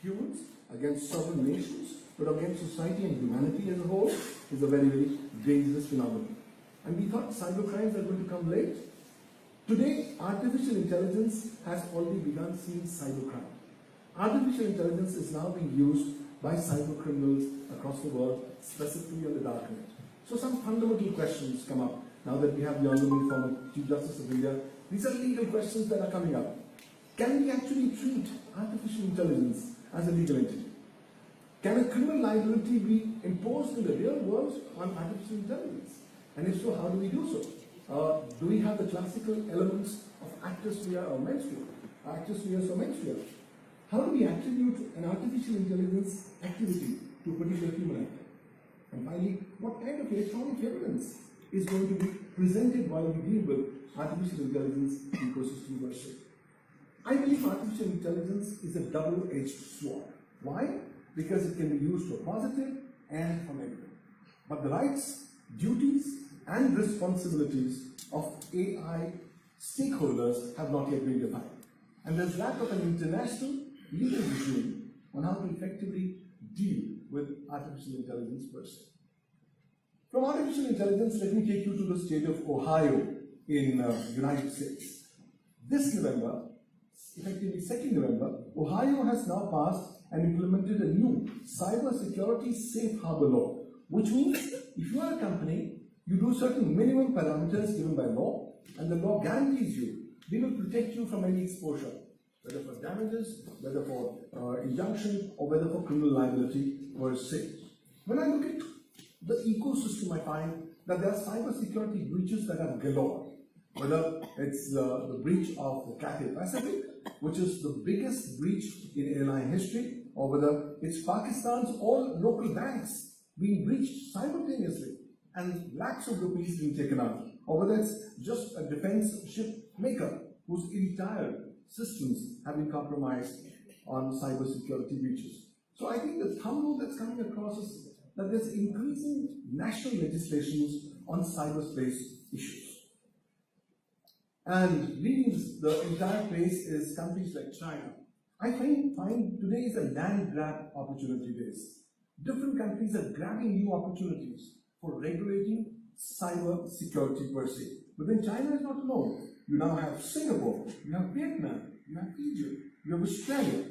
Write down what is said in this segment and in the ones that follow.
humans, against sovereign nations, but against society and humanity as a whole, is a very, very dangerous phenomenon. And we thought cybercrimes are going to come late. Today, artificial intelligence has already begun seeing cybercrime. Artificial intelligence is now being used by cyber criminals across the world, specifically on the dark net. So some fundamental questions come up now that we have the Honorable former Chief Justice of India. These are legal questions that are coming up. Can we actually treat artificial intelligence as a legal entity? Can a criminal liability be imposed in the real world on artificial intelligence? And if so, how do we do so? Do we have the classical elements of actus reus or mens rea? How do we attribute an artificial intelligence activity to a particular human actor? And finally, what kind of electronic evidence is going to be presented while we deal with artificial intelligence ecosystem per se? I believe artificial intelligence is a double-edged sword. Why? Because it can be used for positive and for negative. But the rights, duties, and responsibilities of AI stakeholders have not yet been defined. And there's lack of an international legal regime on how to effectively deal with artificial intelligence per se. From artificial intelligence, let me take you to the state of Ohio in the United States. This November, effectively 2nd November, Ohio has now passed and implemented a new cybersecurity safe harbor law, which means if you are a company, you do certain minimum parameters given by law, and the law guarantees you they will protect you from any exposure, whether for damages, whether for injunction, or whether for criminal liability per se. When I look at the ecosystem, I find that there are cybersecurity breaches that are galore. Whether it's the breach of the Cathay Pacific, which is the biggest breach in airline history, or whether it's Pakistan's all local banks being breached simultaneously and lakhs of rupees being taken out, or whether it's just a defense ship maker whose entire systems have been compromised on cybersecurity breaches. So I think the thumb rule that's coming across is that there's increasing national legislations on cyberspace issues. And leading the entire place is countries like China. I find today is a land grab opportunity base. Different countries are grabbing new opportunities for regulating cyber security per se. But then China is not alone. You now have Singapore, you have Vietnam, you have Egypt, you have Australia.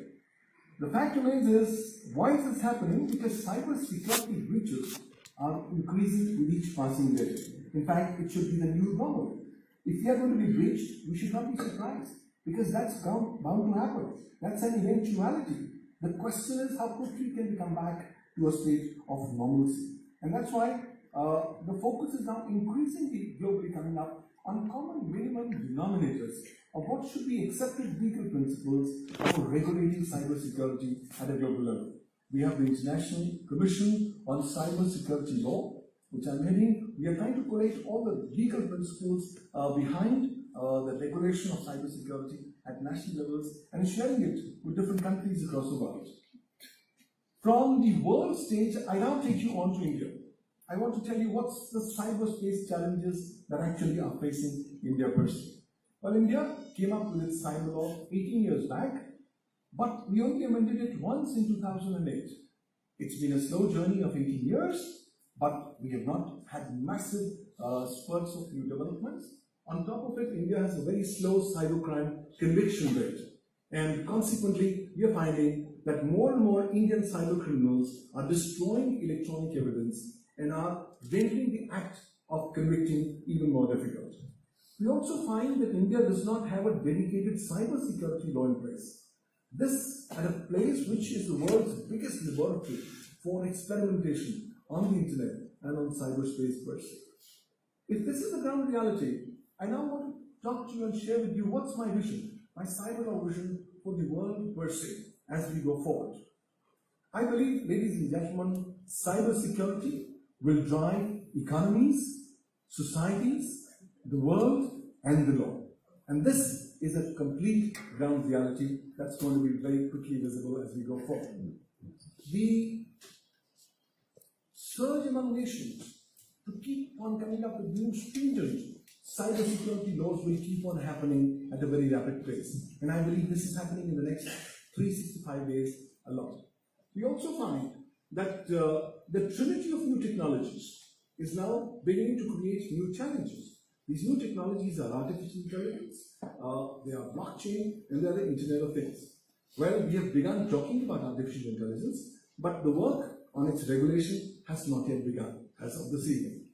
The fact remains is, why is this happening? Because cyber security breaches are increasing with each passing day. In fact, it should be the new normal. If we are going to be breached, we should not be surprised, because that's bound to happen. That's an eventuality. The question is, how quickly can we come back to a state of normalcy? And that's why the focus is now increasingly globally coming up on common minimum denominators of what should be accepted legal principles for regulating cybersecurity at a global level. We have the International Commission on Cybersecurity Law, which I'm heading. We are trying to collate all the legal principles behind the regulation of cybersecurity at national levels and sharing it with different countries across the world. From the world stage, I now take you on to India. I want to tell you what's the cyberspace challenges that actually are facing India personally. Well, India came up with its Cyberlaw 18 years back, but we only amended it once in 2008. It's been a slow journey of 18 years, but we have not had massive spurts of new developments. On top of it, India has a very slow cybercrime conviction rate. And consequently, we are finding that more and more Indian cyber criminals are destroying electronic evidence and are rendering the act of convicting even more difficult. We also find that India does not have a dedicated cybersecurity law in place. This at a place which is the world's biggest laboratory for experimentation on the internet and on cyberspace per se. If this is the ground reality, I now want to talk to you and share with you what's my vision, my cyberlaw vision for the world per se as we go forward. I believe, ladies and gentlemen, cybersecurity will drive economies, societies, the world, and the law. And this is a complete ground reality that's going to be very quickly visible as we go forward. The surge among nations to keep on coming up with new stringent cybersecurity laws will keep on happening at a very rapid pace. And I believe this is happening in the next 365 days a lot. We also find that the trinity of new technologies is now beginning to create new challenges. These new technologies are artificial intelligence, they are blockchain, and they are the Internet of Things. Well, we have begun talking about artificial intelligence, but the work on its regulation has not yet begun as of this evening.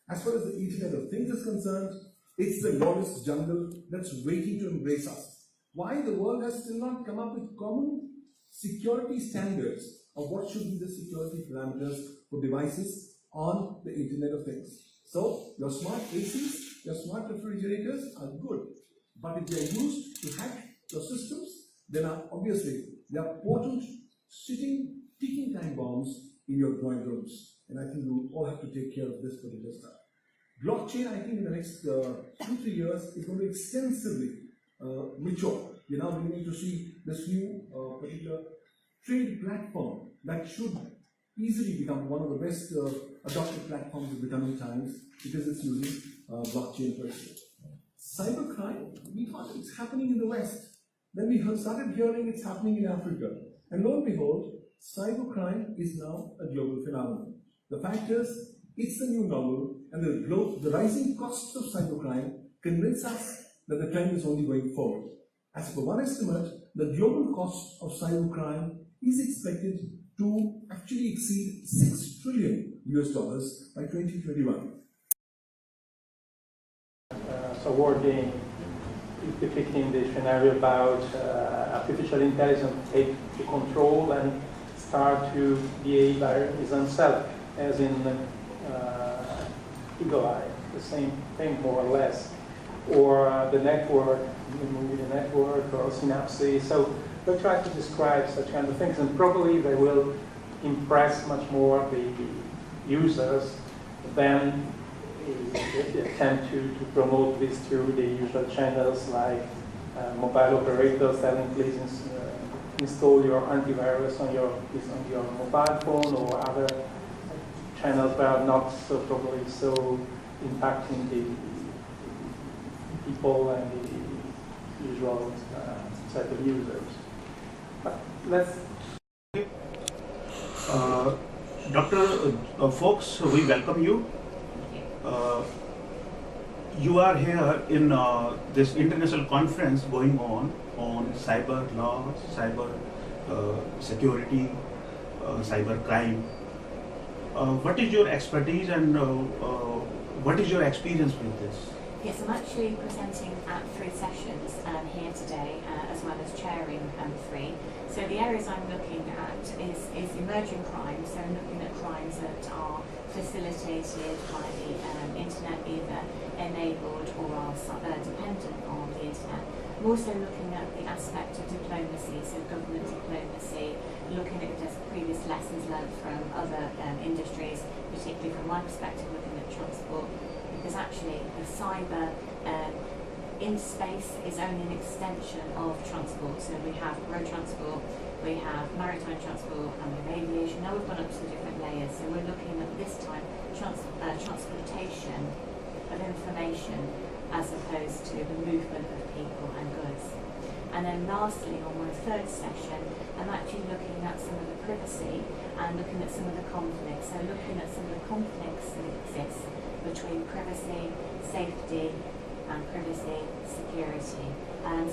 As far as the Internet of Things is concerned, it's the lawless jungle that's waiting to embrace us. Why? The world has still not come up with common security standards of what should be the security parameters for devices on the Internet of Things. So, your smart ACs, your smart refrigerators are good, but if they are used to hack your systems, then obviously they are potent, sitting, ticking time bombs in your drawing rooms. And I think you all have to take care of this particular stuff. Blockchain, I think in the next 2-3 years, is going to extensively mature. We're now beginning to see this new particular trade platform that should easily become one of the best adopted platforms of the coming times because it's using blockchain per se. Cybercrime, we thought it's happening in the West. Then we started hearing it's happening in Africa. And lo and behold, cybercrime is now a global phenomenon. The fact is, it's the new normal, and the rising costs of cybercrime convince us that the trend is only going forward. As per one estimate, the global cost of cybercrime is expected to actually exceed $6 trillion by 2021. So working depicting the scenario about artificial intelligence take the control and start to behave by its own self, as in Duggal, the same thing more or less, or the network, the movie The Network, or synapses. So we'll try to describe such kind of things, and probably they will impress much more the users than the attempt to promote this through the usual channels like mobile operators telling please install your antivirus on your mobile phone, or other channels that are not so probably so impacting the people and the usual set of users. But let's. Dr. Fox, we welcome you. You are here in this international conference going on cyber law, cyber security, cyber crime. What is your expertise and what is your experience with this? Yes, I'm actually presenting at 3 sessions here today, as well as chairing 3. So the areas I'm looking at is emerging crimes, so looking at crimes that are facilitated by the internet, either enabled or are dependent on the internet. I'm also looking at the aspect of diplomacy, so government diplomacy, looking at the previous lessons learned from other industries, particularly from my perspective, looking at transport, because actually the cyber in space is only an extension of transport. So we have road transport, we have maritime transport, and we have aviation. Now we've gone up to different layers, so we're looking at this time transportation of information as opposed to the movement of people and goods. And then lastly, on my 3rd session, I'm actually looking at some of the privacy and looking at some of the conflicts. So looking at some of the conflicts that exist between privacy, safety, and privacy, security.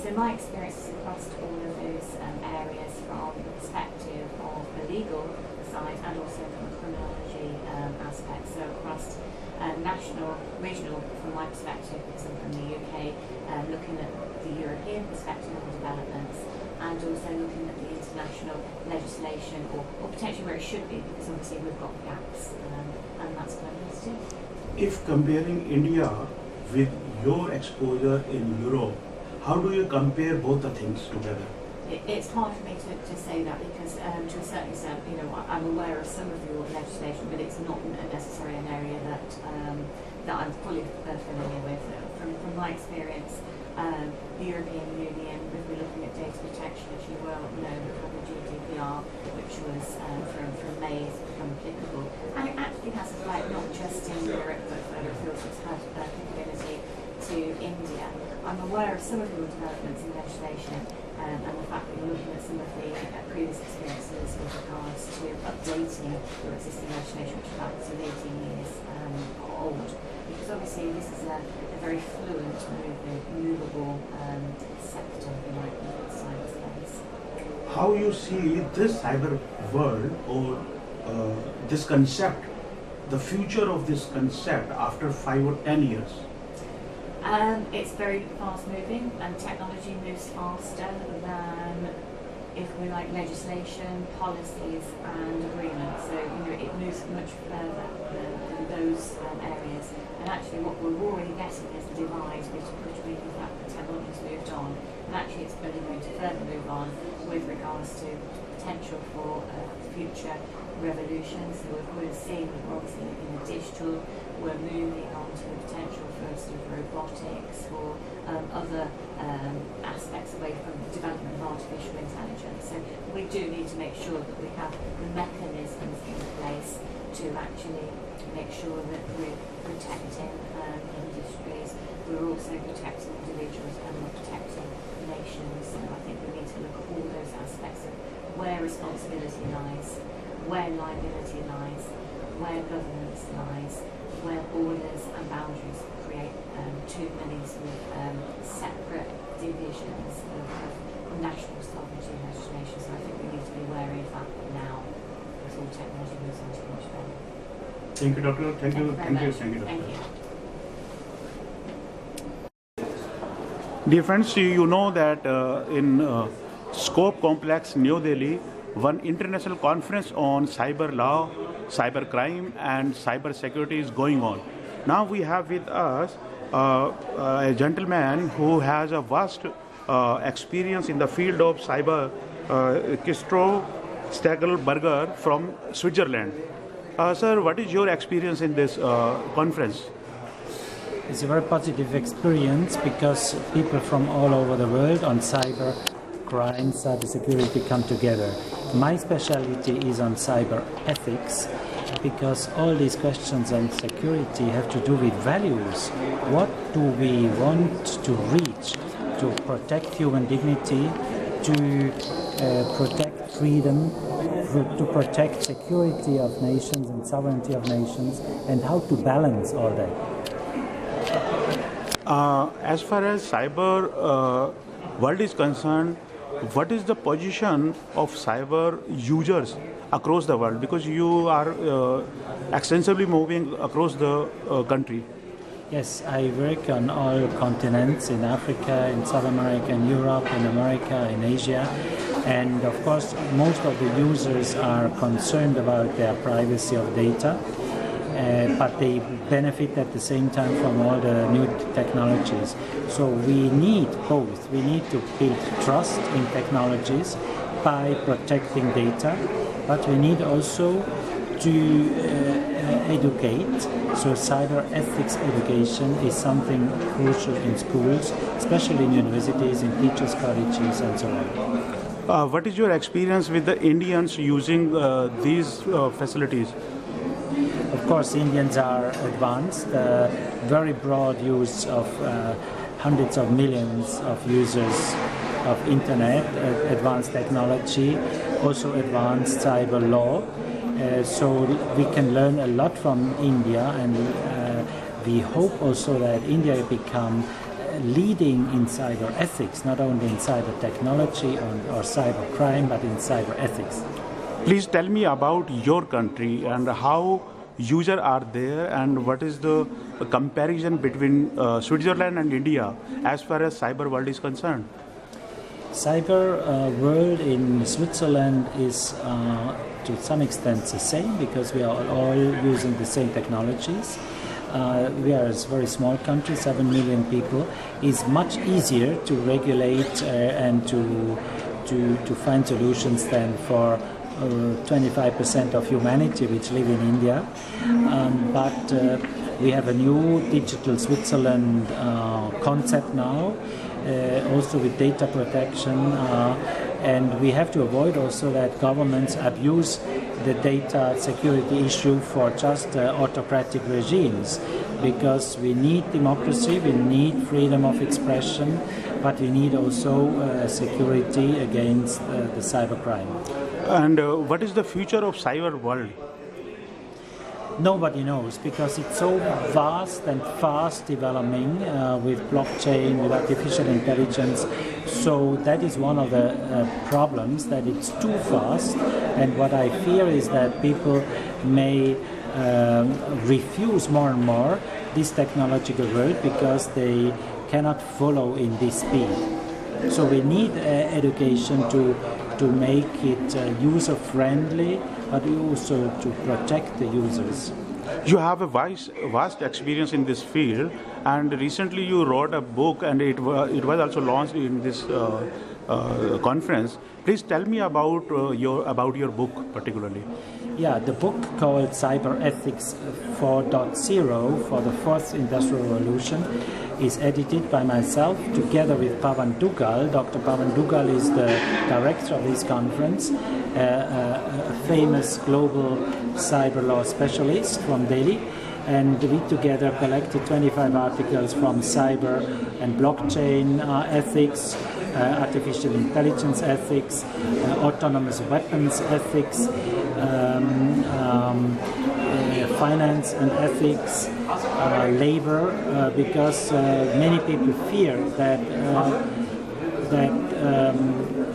So my experience is across all of those areas from the perspective of the legal side and also from a criminology aspect. So across national, regional, from my perspective, because I'm from the UK, looking at the European perspective of developments, and also looking at the international legislation, or potentially where it should be, because obviously we've got gaps, and that's what I'm going to do. If comparing India with your exposure in Europe, how do you compare both the things together? It's hard for me to say that, because to a certain extent, I'm aware of some of your legislation, but it's not necessarily an area that I'm fully familiar with. From my experience, the European Union, if we're looking at data protection, as you well know, we have the GDPR, which was from May has become applicable. And it actually has applied not just in Europe, but further afield, it's had applicability to India. I'm aware of some of the developments in legislation and the fact that you're looking at some of the previous experiences with regards to updating your existing legislation, which is about 18 years old. Because obviously this is a very fluent, movable sector, if you like, in the cyberspace. How you see this cyber world or this concept, the future of this concept after 5 or 10 years? It's very fast moving, and technology moves faster than, if we like, legislation, policies and agreements. So it moves much further than those areas. And actually what we're already getting is the divide between the fact that technology's moved on, and actually it's only going to further move on with regards to potential for future revolutions. So we're seeing that we're obviously in the digital, we're moving on to the potential for sort of robotics or other aspects away from the development of artificial intelligence. So we do need to make sure that we have the mechanisms in place to actually make sure that we're protecting industries, we're also protecting individuals, and we're protecting nations. So I think we need to look at all those aspects of where responsibility lies, where liability lies, where governance lies, where borders and boundaries create too many sort of separate divisions of national sovereignty and legislation. So I think we need to be wary of that now, as all technology moves on to much better. Thank you, Doctor. Thank you. Thank you, Doctor. Thank you. Dear friends, you know that in Scope Complex, New Delhi, one international conference on cyber law, cybercrime and cybersecurity is going on. Now we have with us a gentleman who has a vast experience in the field of cyber, Kistro Stagelberger from Switzerland. Sir, what is your experience in this conference? It's a very positive experience because people from all over the world on cyber crime, cybersecurity come together. My specialty is on cyber ethics because all these questions on security have to do with values. What do we want to reach? To protect human dignity, to protect freedom, to protect security of nations and sovereignty of nations, and how to balance all that. As far as cyber world is concerned, what is the position of cyber users across the world? Because you are extensively moving across the country. Yes, I work on all continents, in Africa, in South America, in Europe, in America, in Asia. And of course, most of the users are concerned about their privacy of data, but they benefit at the same time from all the new technologies. So we need both. We need to build trust in technologies by protecting data, but we need also to educate. So cyber ethics education is something crucial in schools, especially in universities, in teachers' colleges, and so on. What is your experience with the Indians using these facilities? Of course, Indians are advanced, very broad use of hundreds of millions of users of internet, advanced technology, also advanced cyber law. So we can learn a lot from India, and we hope also that India become leading in cyber ethics, not only in cyber technology or cyber crime, but in cyber ethics. Please tell me about your country and how users are there, and what is the comparison between Switzerland and India as far as cyber world is concerned. Cyber world in Switzerland is to some extent the same because we are all using the same technologies. We are a very small country, 7 million people. It's much easier to regulate and to find solutions than for 25% of humanity which live in India. But we have a new digital Switzerland concept now, also with data protection, and we have to avoid also that governments abuse the data security issue for just autocratic regimes. because we need democracy, we need freedom of expression, but we need also security against the cybercrime. And what is the future of cyber world? Nobody knows, because it's so vast and fast developing with blockchain, with artificial intelligence. So that is one of the problems, that it's too fast. And what I fear is that people may refuse more and more this technological world because they cannot follow in this speed. So we need education to make it user-friendly, but also to protect the users. You have a vast experience in this field, and recently you wrote a book, and it was also launched in this conference. Please tell me about your book particularly. Yeah, the book called Cyber Ethics 4.0 for the Fourth Industrial Revolution is edited by myself together with Pavan Duggal. Dr. Pavan Duggal is the director of this conference, a famous global cyber law specialist from Delhi. And we together collected 25 articles from cyber and blockchain ethics, artificial intelligence ethics, autonomous weapons ethics, finance and ethics, labor, because many people fear that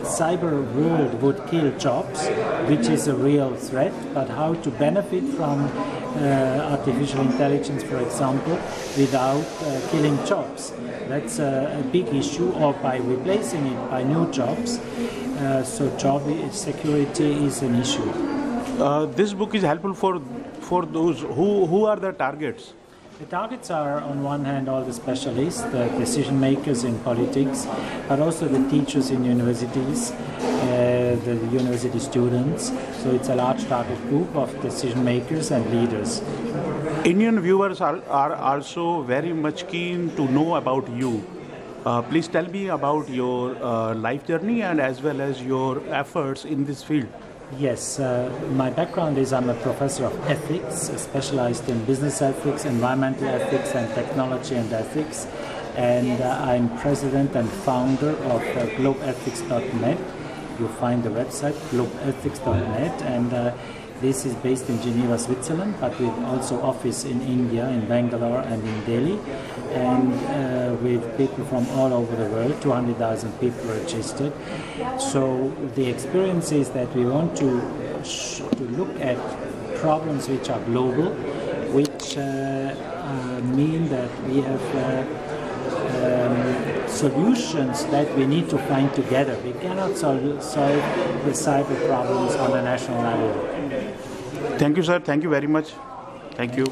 cyber world would kill jobs, which is a real threat, but how to benefit from artificial intelligence, for example, without killing jobs. That's a big issue, or by replacing it by new jobs. So job security is an issue. This book is helpful for those who are the targets. The targets are, on one hand, all the specialists, the decision makers in politics, but also the teachers in universities, the university students. So it's a large target group of decision makers and leaders. Indian viewers are also very much keen to know about you. Please tell me about your life journey and as well as your efforts in this field. Yes, my background is I'm a professor of ethics, specialized in business ethics, environmental ethics, and technology and ethics. And I'm president and founder of globeethics.net. You'll find the website globeethics.net, and this is based in Geneva, Switzerland, but with also office in India, in Bangalore and in Delhi, and with people from all over the world, 200,000 people registered. So the experience is that we want to look at problems which are global, which mean that we have solutions that we need to find together. We cannot solve the cyber problems on the national level. Thank you, sir. Thank you very much. Thank you.